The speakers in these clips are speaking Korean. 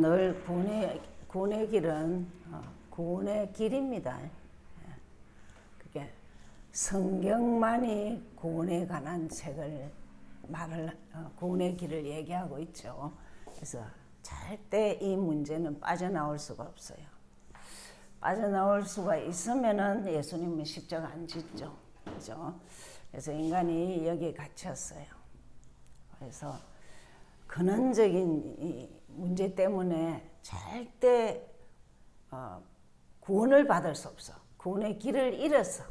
늘 구원의 길은 구원의 길입니다. 그게 성경만이 구원에 관한 책을 구원의 길을 얘기하고 있죠. 그래서 절대 이 문제는 빠져나올 수가 없어요. 빠져나올 수가 있으면은 예수님은 십자가 안 짓죠. 그죠? 그래서 인간이 여기에 갇혔어요. 그래서 근원적인 이 문제 때문에 절대 구원을 받을 수 없어. 구원의 길을 잃었어.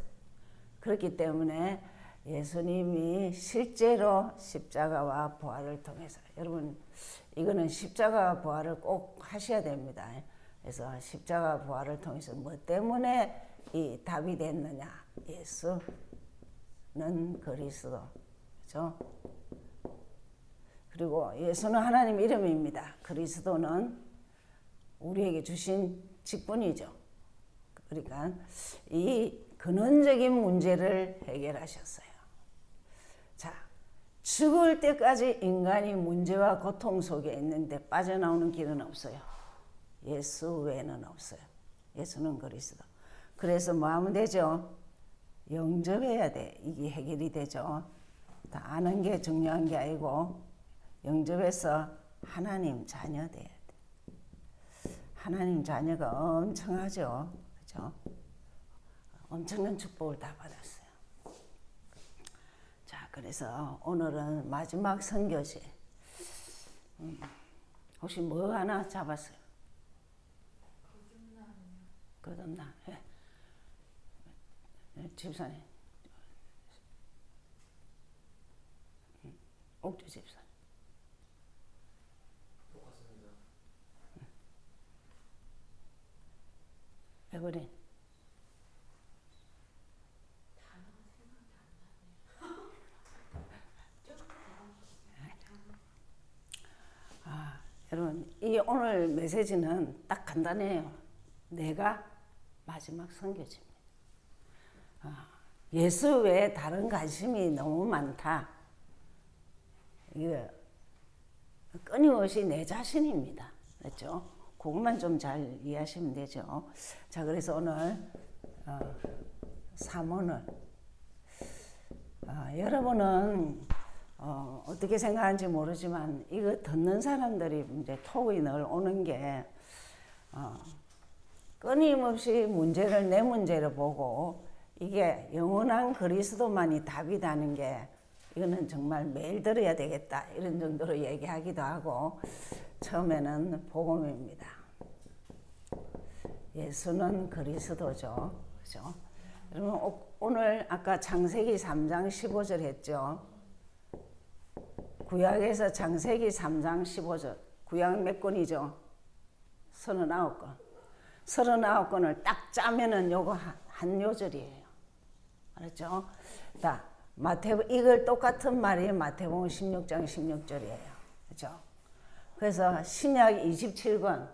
그렇기 때문에 예수님이 실제로 십자가와 부활을 통해서, 여러분 이거는 십자가와 부활을 꼭 하셔야 됩니다. 그래서 십자가 부활을 통해서 뭐 때문에 이 답이 됐느냐? 예수는 그리스도, 그렇죠? 그리고 예수는 하나님 이름입니다. 그리스도는 우리에게 주신 직분이죠. 그러니까 이 근원적인 문제를 해결하셨어요. 자, 죽을 때까지 인간이 문제와 고통 속에 있는데 빠져나오는 길은 없어요. 예수 외에는 없어요. 예수는 그리스도. 그래서 뭐 하면 되죠? 영접해야 돼. 이게 해결이 되죠. 다 아는 게 중요한 게 아니고 영접해서 하나님 자녀 돼야 돼. 하나님 자녀가 엄청하죠. 그죠? 엄청난 축복을 다 받았어요. 자, 그래서 오늘은 마지막 선교지. 혹시 뭐 하나 잡았어요? 거듭남. 예. 집사님. 옥주 집사님. 똑같습니다. 에버린. 여러분, 이 오늘 메시지는 딱 간단해요. 내가 마지막 선교지입니다. 예수 외에 다른 관심이 너무 많다. 이게 끊임없이 내 자신입니다. 그렇죠? 그것만 좀 잘 이해하시면 되죠. 자, 그래서 오늘 사문을 여러분은 어떻게 생각하는지 모르지만 이거 듣는 사람들이 이제 톡이 늘 오는 게 끊임없이 문제를 내 문제로 보고 이게 영원한 그리스도만이 답이라는 게 이거는 정말 매일 들어야 되겠다 이런 정도로 얘기하기도 하고 처음에는 복음입니다. 예수는 그리스도죠. 그죠? 여러분 오늘 아까 창세기 3장 15절 했죠. 구약에서 창세기 3장 15절. 구약 몇 권이죠? 39권. 39권을 딱 짜면은 요거 한 요절이에요. 알았죠? 자, 이걸 똑같은 말이 마태복음 16장 16절이에요. 그죠? 그래서 신약 27권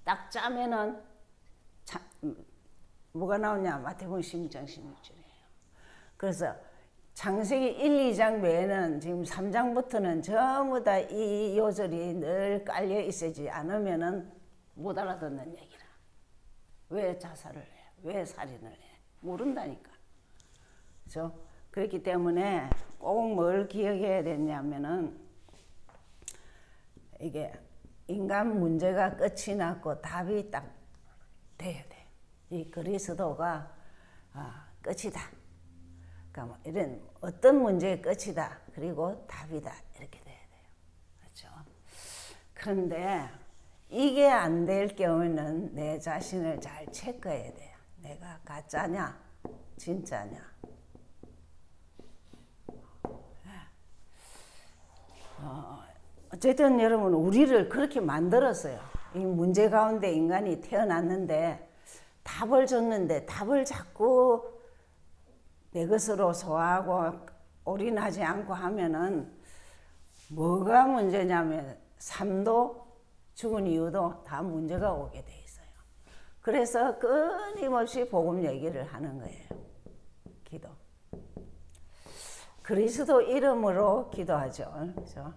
딱 짜면은 뭐가 나오냐? 마태복음 16장 16절이에요. 그래서 창세기 1, 2장 외에는 지금 3장부터는 전부 다 이 요절이 늘 깔려 있어지 않으면은 못 알아듣는 얘기라. 왜 자살을 해? 왜 살인을 해? 모른다니까. 그렇죠? 그렇기 때문에 꼭 뭘 기억해야 되냐면은 이게 인간 문제가 끝이 났고 답이 딱 돼야 돼. 이 그리스도가 끝이다. 그러니까 뭐 이런 어떤 문제의 끝이다. 그리고 답이다. 이렇게 돼야 돼요. 그렇죠? 그런데 이게 안 될 경우에는 내 자신을 잘 체크해야 돼요. 내가 가짜냐, 진짜냐. 어쨌든 여러분 우리를 그렇게 만들었어요. 이 문제 가운데 인간이 태어났는데 답을 줬는데 답을 자꾸 내 것으로 소화하고 올인하지 않고 하면은 뭐가 문제냐면 삶도 죽은 이유도 다 문제가 오게 돼 있어요. 그래서 끊임없이 복음 얘기를 하는 거예요. 기도. 그리스도 이름으로 기도하죠. 그렇죠?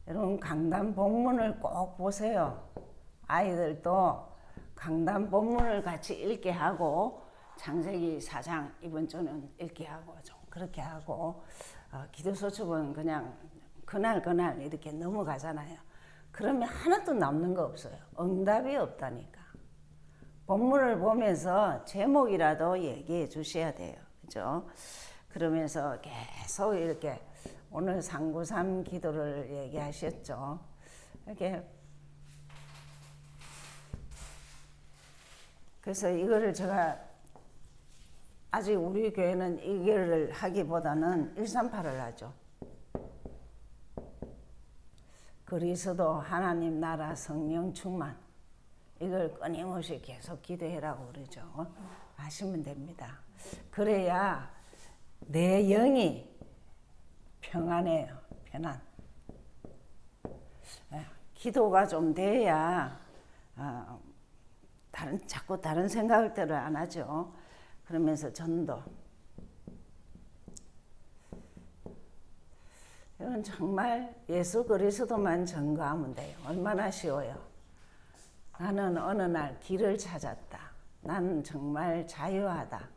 여러분 강단 본문을 꼭 보세요. 아이들도 강단 본문을 같이 읽게 하고 창세기 4장 이번 주는 읽게 하고 좀 그렇게 하고 기도 수첩은 그냥 그날 이렇게 넘어가잖아요. 그러면 하나도 남는 거 없어요. 응답이 없다니까. 본문을 보면서 제목이라도 얘기해 주셔야 돼요. 그죠? 그러면서 계속 이렇게 오늘 393 기도를 얘기하셨죠. 이렇게 그래서 이거를 제가 아직 우리 교회는 이거를 하기보다는 138을 하죠. 그리스도 하나님 나라 성령 충만 이걸 끊임없이 계속 기도해라고 그러죠. 하시면 됩니다. 그래야 내 영이 평안해요. 편안. 기도가 좀 돼야 자꾸 다른 생각들을 안 하죠. 그러면서 전도. 이건 정말 예수 그리스도만 전거하면 돼요. 얼마나 쉬워요. 나는 어느 날 길을 찾았다. 난 정말 자유하다.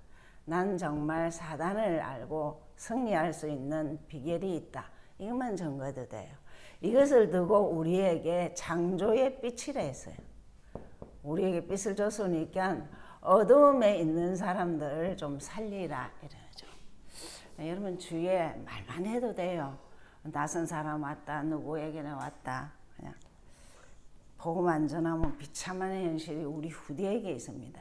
난 정말 사단을 알고 승리할 수 있는 비결이 있다. 이것만 전거도 돼요. 이것을 두고 우리에게 창조의 빛이라 했어요. 우리에게 빛을 줬으니까 어두움에 있는 사람들을 좀 살리라 이러죠. 여러분 주위에 말만 해도 돼요. 낯선 사람 왔다. 누구에게나 왔다. 그냥 복음 전하면 비참한 현실이 우리 후대에게 있습니다.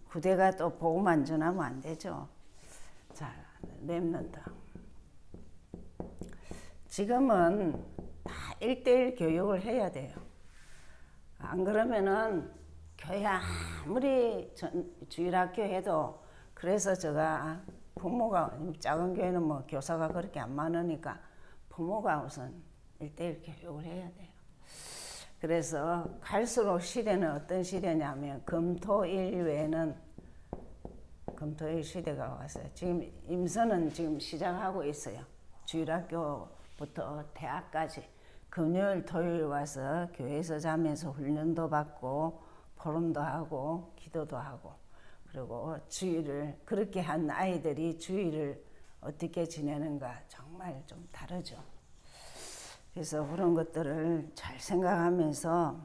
후대가 또 복음 전하면 안 되죠. 자, 렘넌트. 지금은 다 1:1 교육을 해야 돼요. 안 그러면은 교회 아무리 주일학교 해도 그래서 제가 부모가 작은 교회는 뭐 교사가 그렇게 안 많으니까 부모가 우선 1:1 교육을 해야 돼요. 그래서 갈수록 시대는 어떤 시대냐면 금토일 외에는 금토일 시대가 왔어요. 지금 임선은 지금 시작하고 있어요. 주일학교부터 대학까지 금요일 토요일 와서 교회에서 자면서 훈련도 받고 포럼도 하고 기도도 하고 그리고 주일을 그렇게 한 아이들이 주일을 어떻게 지내는가 정말 좀 다르죠. 그래서 그런 것들을 잘 생각하면서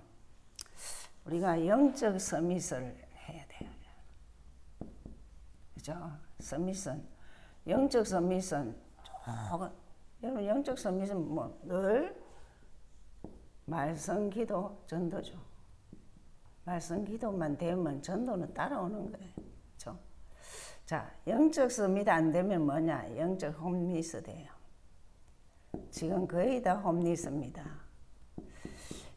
우리가 영적 서밋을 해야 돼요. 그죠? 서밋은 영적 서밋은 여러분 영적 서밋은 뭐 늘 말씀 기도 전도죠. 말씀 기도만 되면 전도는 따라오는 거예요. 그렇죠? 자, 영적 서밋 안 되면 뭐냐? 영적 홈리스 돼요. 지금 거의 다 홈리스입니다.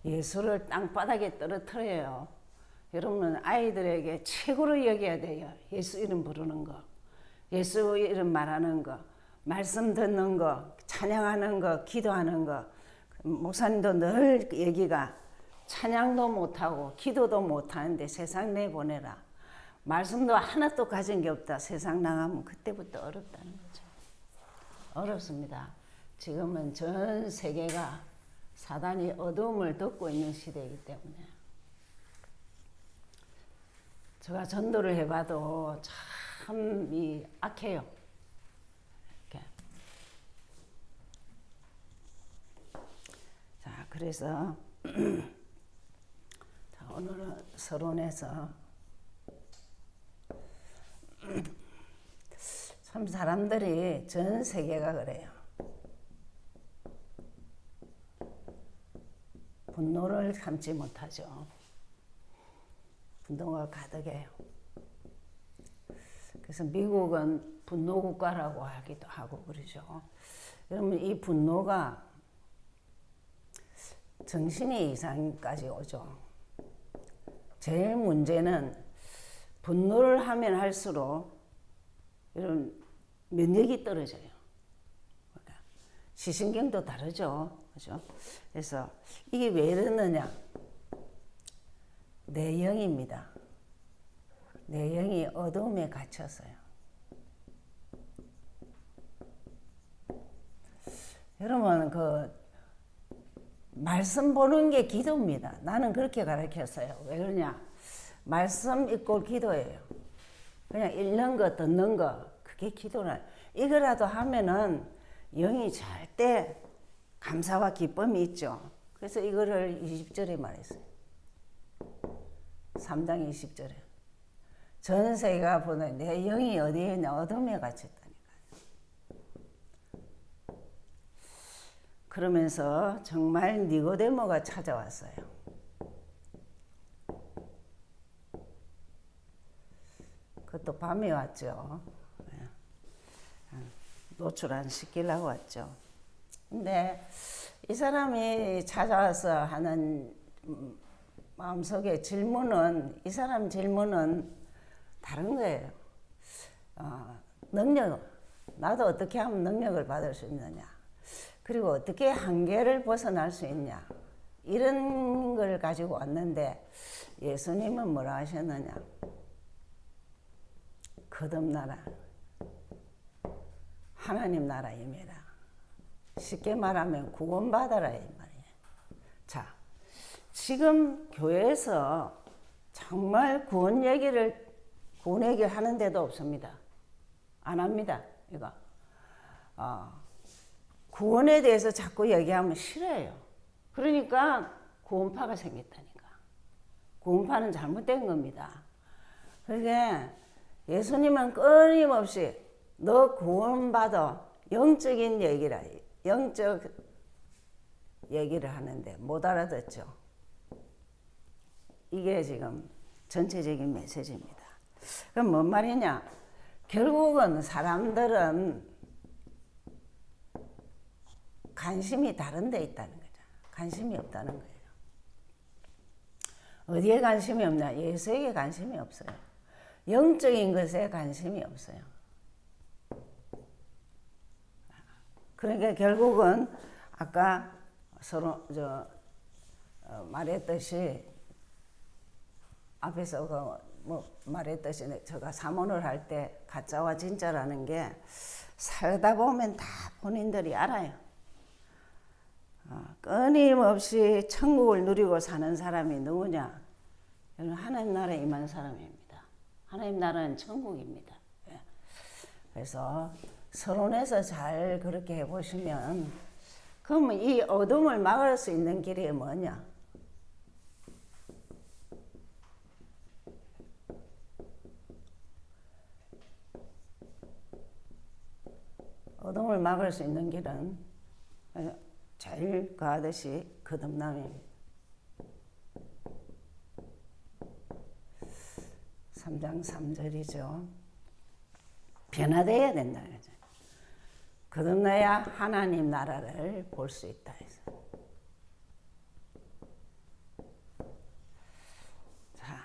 예수를 땅바닥에 떨어뜨려요. 여러분은 아이들에게 최고로 여겨야 돼요. 예수 이름 부르는 거, 예수 이름 말하는 거, 말씀 듣는 거, 찬양하는 거, 기도하는 거. 목사님도 늘 얘기가 찬양도 못하고 기도도 못하는데 세상 내보내라. 말씀도 하나도 가진 게 없다. 세상 나가면 그때부터 어렵다는 거죠. 어렵습니다. 지금은 전 세계가 사단이 어두움을 덮고 있는 시대이기 때문에 제가 전도를 해봐도 참 악해요. 이렇게. 자, 그래서 자, 오늘은 서론에서 참 사람들이 전 세계가 그래요. 분노를 참지 못하죠. 분노가 가득해요. 그래서 미국은 분노 국가라고 하기도 하고 그러죠. 그러면 이 분노가 정신이 이상까지 오죠. 제일 문제는 분노를 하면 할수록 이런 면역이 떨어져요. 그러니까 시신경도 다르죠. 그죠? 그래서 이게 왜 이러느냐? 내 영입니다. 내 영이 어둠에 갇혔어요. 여러분 말씀 보는 게 기도입니다. 나는 그렇게 가르쳤어요. 왜 그러냐? 말씀 이꼴 기도예요. 그냥 읽는 거 듣는 거 그게 기도라. 이거라도 하면은 영이 절대 감사와 기쁨이 있죠. 그래서 이거를 20절에 말했어요. 3장 20절에. 전 세계가 보는 내 영이 어디에 있냐? 어둠에 갇혔다니까요. 그러면서 정말 니고데모가 찾아왔어요. 그것도 밤에 왔죠. 노출 안 시키려고 왔죠. 근데 이 사람이 찾아와서 하는 마음속에 질문은, 이 사람 질문은 다른 거예요. 능력, 나도 어떻게 하면 능력을 받을 수 있느냐, 그리고 어떻게 한계를 벗어날 수 있냐, 이런 걸 가지고 왔는데 예수님은 뭐라 하셨느냐? 거듭나라, 하나님 나라 임해라. 쉽게 말하면 구원받아라 이 말이에요. 자, 지금 교회에서 정말 구원 얘기를 하는 데도 없습니다. 안 합니다. 이거 구원에 대해서 자꾸 얘기하면 싫어요. 그러니까 구원파가 생겼다니까. 구원파는 잘못된 겁니다. 그러니까 예수님은 끊임없이 너 구원받아, 영적인 얘기라, 영적 얘기를 하는데 못 알아듣죠. 이게 지금 전체적인 메시지입니다. 그럼 뭔 말이냐? 결국은 사람들은 관심이 다른 데 있다는 거죠. 관심이 없다는 거예요. 어디에 관심이 없냐? 예수에게 관심이 없어요. 영적인 것에 관심이 없어요. 그러니까 결국은 아까 서로 말했듯이 앞에서 말했듯이 제가 사문을 할 때 가짜와 진짜라는 게 살다 보면 다 본인들이 알아요. 끊임없이 천국을 누리고 사는 사람이 누구냐? 하나님 나라에 임한 사람입니다. 하나님 나라는 천국입니다. 그래서 서론에서 잘 그렇게 해보시면, 그러면 이 어둠을 막을 수 있는 길이 뭐냐? 어둠을 막을 수 있는 길은 제일 가듯이 거듭남입니다. 3장 3절이죠. 변화되어야 된다. 거듭나야 하나님 나라를 볼 수 있다. 자,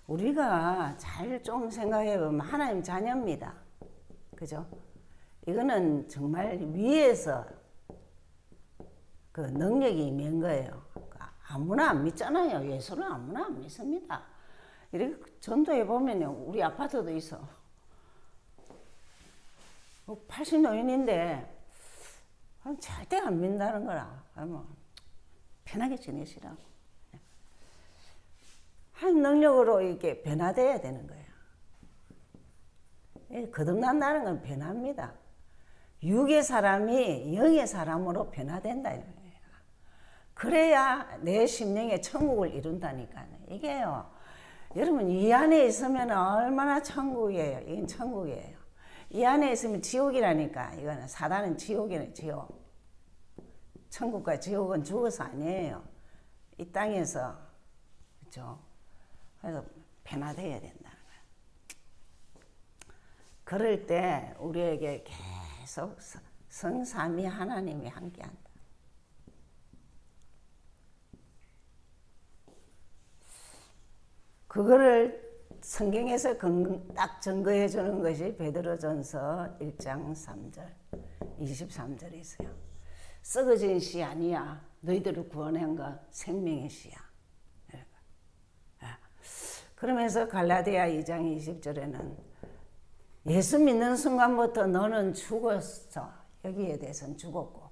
우리가 잘 좀 생각해 보면 하나님 자녀입니다. 그죠? 이거는 정말 위에서 그 능력이 있는 거예요. 아무나 안 믿잖아요. 예수는 아무나 안 믿습니다. 이렇게 전도해 보면 우리 아파트도 있어. 80노인인데 절대 안 믿는다는 거라. 편하게 지내시라고. 한 능력으로 이렇게 변화돼야 되는 거예요. 거듭난다는 건 변화입니다. 육의 사람이 영의 사람으로 변화된다. 그래야 내 심령의 천국을 이룬다니까요. 이게요. 여러분 이 안에 있으면 얼마나 천국이에요. 이건 천국이에요. 이 안에 있으면 지옥이라니까. 이거는 사단은 지옥이네, 지옥. 천국과 지옥은 죽어서 아니에요. 이 땅에서. 그렇죠? 그래서 변화돼야 된다는 거예요. 그럴 때 우리에게 계속 성삼위 하나님이 함께한다. 그거를 성경에서 딱 증거해 주는 것이 베드로전서 1장 3절, 23절에 있어요. 썩어진 씨 아니야. 너희들을 구원한 거 생명의 씨야. 그러면서 갈라디아 2장 20절에는 예수 믿는 순간부터 너는 죽었어. 여기에 대해서는 죽었고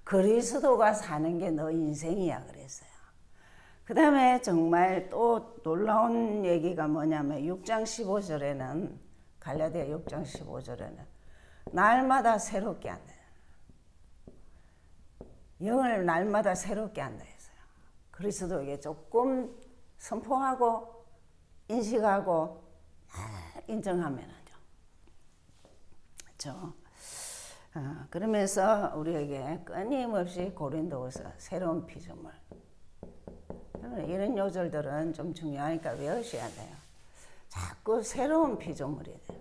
그리스도가 사는 게 너 인생이야 그랬어요. 그 다음에 정말 또 놀라운 얘기가 뭐냐면 6장 15절에는 갈라디아 6장 15절에는 날마다 새롭게 한다. 영을 날마다 새롭게 한다 했어요. 그리스도에게 조금 선포하고 인식하고 인정하면 하죠. 그렇죠? 그러면서 우리에게 끊임없이 고린도후서 새로운 피조물. 이런 요절들은 좀 중요하니까 외우셔야 돼요. 자꾸 새로운 피조물이 돼요.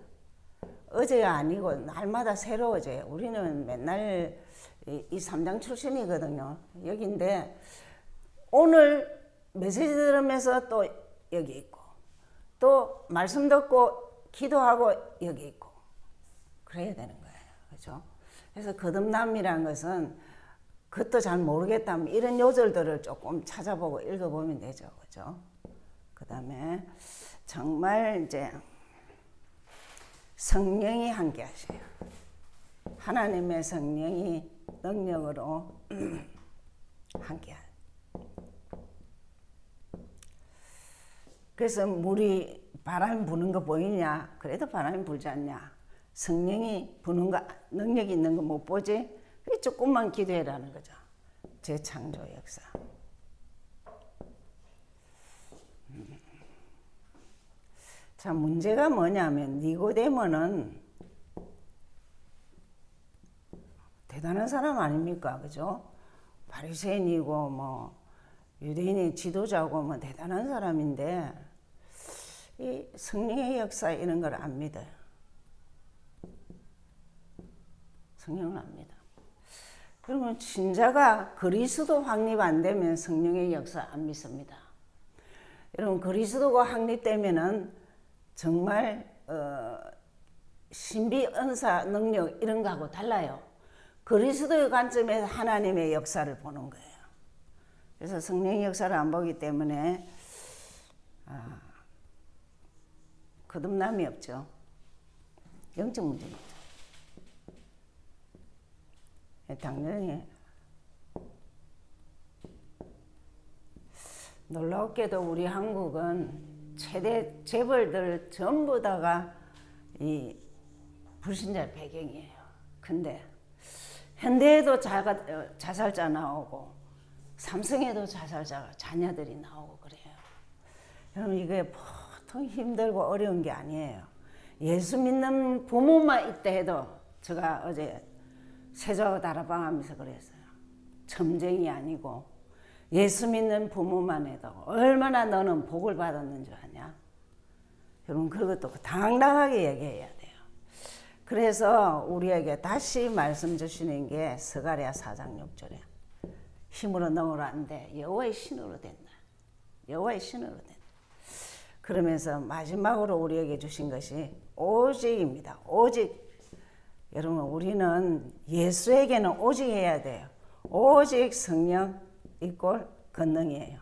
어제가 아니고 날마다 새로워져요. 우리는 맨날 이 3장 출신이거든요. 여기인데 오늘 메시지 들으면서 또 여기 있고 또 말씀 듣고 기도하고 여기 있고 그래야 되는 거예요. 그렇죠? 그래서 거듭남이라는 것은 그것도 잘 모르겠다면 이런 요절들을 조금 찾아보고 읽어보면 되죠. 그죠? 그 다음에 정말 이제 성령이 함께 하셔요. 하나님의 성령이 능력으로 함께 하요. 그래서 물이 바람 부는 거 보이냐? 그래도 바람이 불지 않냐? 성령이 부는 거, 능력이 있는 거 못 보지? 조금만 기도해라는 거죠. 재창조 역사. 자, 문제가 뭐냐면 니고데모는 대단한 사람 아닙니까? 그죠? 바리새인이고 뭐 유대인의 지도자고 뭐 대단한 사람인데 이 성령의 역사 이런 걸 안 믿어요. 성령을 안 믿어. 그러면 신자가 그리스도 확립 안 되면 성령의 역사 안 믿습니다. 여러분 그리스도가 확립되면은 정말 신비 은사 능력 이런 거하고 달라요. 그리스도의 관점에서 하나님의 역사를 보는 거예요. 그래서 성령의 역사를 안 보기 때문에 거듭남이 없죠. 영적 문제입니다. 당연히 놀랍게도 우리 한국은 최대 재벌들 전부 다가 이 불신자 배경이에요. 근데 현대에도 자살자 나오고 삼성에도 자살자 자녀들이 나오고 그래요. 여러분 이게 보통 힘들고 어려운 게 아니에요. 예수 믿는 부모만 있다 해도 제가 어제 세조하고 다락방 하면서 그랬어요. 점쟁이 아니고 예수 믿는 부모만 해도 얼마나 너는 복을 받았는 줄 아냐? 여러분 그것도 당당하게 얘기해야 돼요. 그래서 우리에게 다시 말씀 주시는 게 스가랴 4장 6절에 힘으로 능으로 안 돼. 여호와의 신으로 된다. 여호와의 신으로 된다. 그러면서 마지막으로 우리에게 주신 것이 오직입니다. 오직. 여러분 우리는 예수에게는 오직 해야 돼요. 오직 성령 이꼴 권능이에요.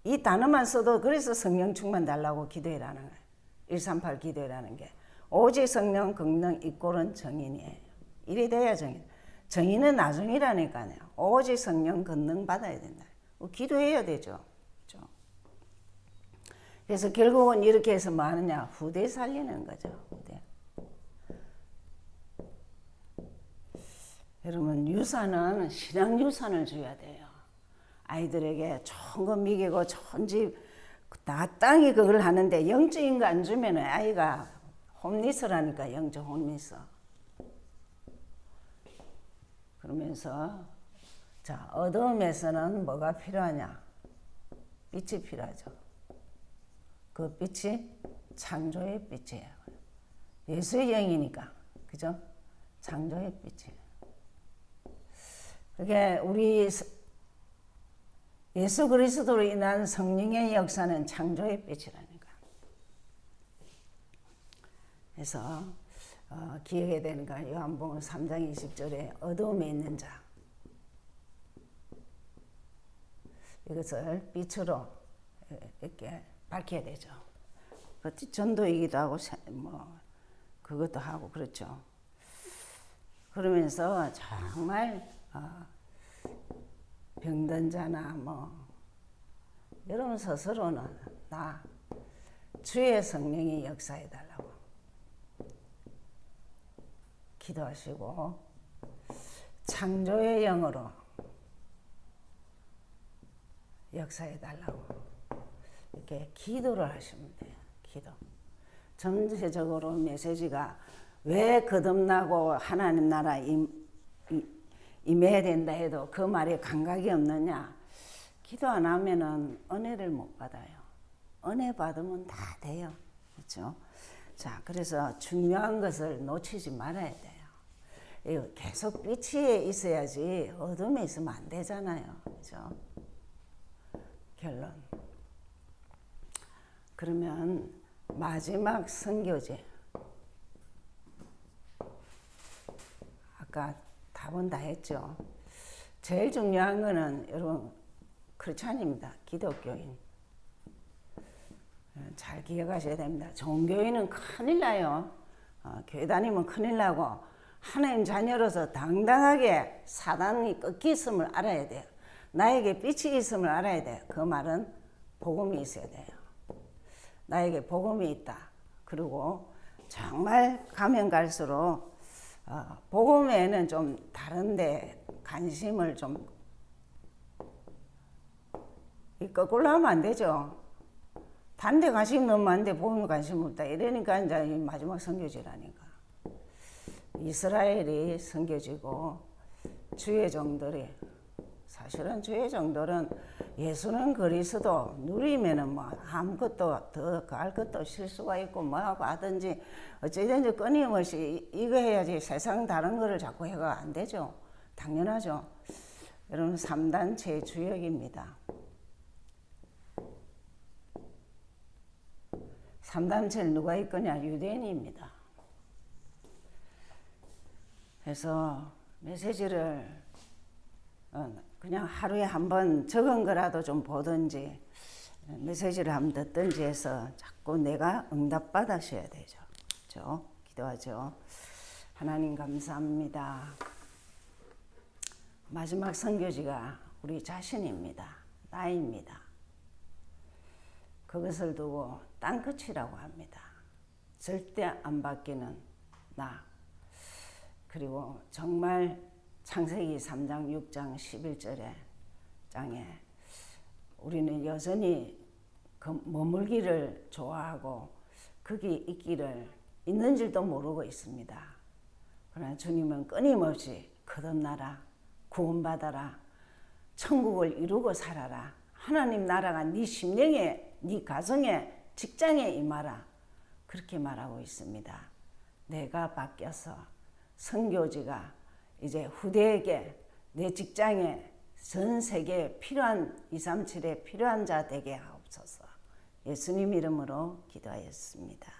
이 단어만 써도 그래서 성령 충만 달라고 기도해라는 거예요. 138 기도해라는 게 오직 성령 권능 이꼴은 정인이에요. 이래 돼야 정인. 정인은 나중이라니까요. 오직 성령 권능 받아야 된다. 기도해야 되죠. 그렇죠? 그래서 결국은 이렇게 해서 뭐 하느냐? 후대 살리는 거죠. 후대. 여러분 유산은 신앙 유산을 줘야 돼요. 아이들에게 좋은 거 먹이고 좋은 집 마땅히 그걸 하는데 영적인 거 안 주면 아이가 홈리스라니까. 영적 홈리스. 그러면서 자 어둠에서는 뭐가 필요하냐? 빛이 필요하죠. 그 빛이 창조의 빛이에요. 예수의 영이니까 그죠? 창조의 빛이에요. 그게 우리 예수 그리스도로 인한 성령의 역사는 창조의 빛이라니까. 그래서 기억해야 되는 거 요한복음 3장 20절에 어두움에 있는 자 이것을 빛으로 이렇게 밝혀야 되죠. 전도이기도 하고 뭐 그것도 하고 그렇죠. 그러면서 정말 병든 자나 뭐 여러분 스스로는 나 주의 성령이 역사해 달라고 기도하시고 창조의 영으로 역사해 달라고 이렇게 기도를 하시면 돼요. 기도. 전체적으로 메시지가 왜 거듭나고 하나님 나라 임해야 된다 해도 그 말에 감각이 없느냐? 기도 안 하면은 은혜를 못 받아요. 은혜 받으면 다 돼요. 그렇죠? 자, 그래서 중요한 것을 놓치지 말아야 돼요. 계속 빛이 있어야지 어둠에 있으면 안 되잖아요. 그렇죠? 결론. 그러면 마지막 선교제. 아까 답은 다 했죠. 제일 중요한 거는 여러분 크리스찬입니다. 기독교인. 잘 기억하셔야 됩니다. 종교인은 큰일 나요. 교회 다니면 큰일 나고 하나님 자녀로서 당당하게 사단이 꺾이 있음을 알아야 돼요. 나에게 빛이 있음을 알아야 돼요. 그 말은 복음이 있어야 돼요. 나에게 복음이 있다. 그리고 정말 가면 갈수록 복음에는 좀 다른데 관심을 좀 거꾸로 하면 안 되죠. 단데 관심 너무 많은데 복음에 관심 없다. 이러니까 이제 마지막 선교지라니까. 이스라엘이 선교지고 주의 종들이 사실은 주의 종들은 예수는 그리스도 누리면은 뭐 아무것도 더 가할 것도 실수가 있고 뭐하고 하든지 어찌든지 끊임없이 이거 해야지 세상 다른 거를 자꾸 해가 안 되죠. 당연하죠. 여러분 3단체 주역입니다. 3단체를 누가 있거냐? 유대인입니다. 그래서 메시지를 그냥 하루에 한 번 적은 거라도 좀 보든지 메시지를 한번 듣든지 해서 자꾸 내가 응답받으셔야 되죠. 그렇죠? 기도하죠. 하나님 감사합니다. 마지막 선교지가 우리 자신입니다. 나입니다. 그것을 두고 땅끝이라고 합니다. 절대 안 바뀌는 나. 그리고 정말 창세기 3장, 6장, 11절에 장에 우리는 여전히 그 머물기를 좋아하고 거기 있기를 있는 줄도 모르고 있습니다. 그러나 주님은 끊임없이 거듭나라, 구원받아라, 천국을 이루고 살아라, 하나님 나라가 네 심령에, 네 가정에, 직장에 임하라 그렇게 말하고 있습니다. 내가 바뀌어서 선교지가 이제 후대에게 내 직장에 전 세계에 필요한 237에 필요한 자 되게 하옵소서. 예수님 이름으로 기도하였습니다.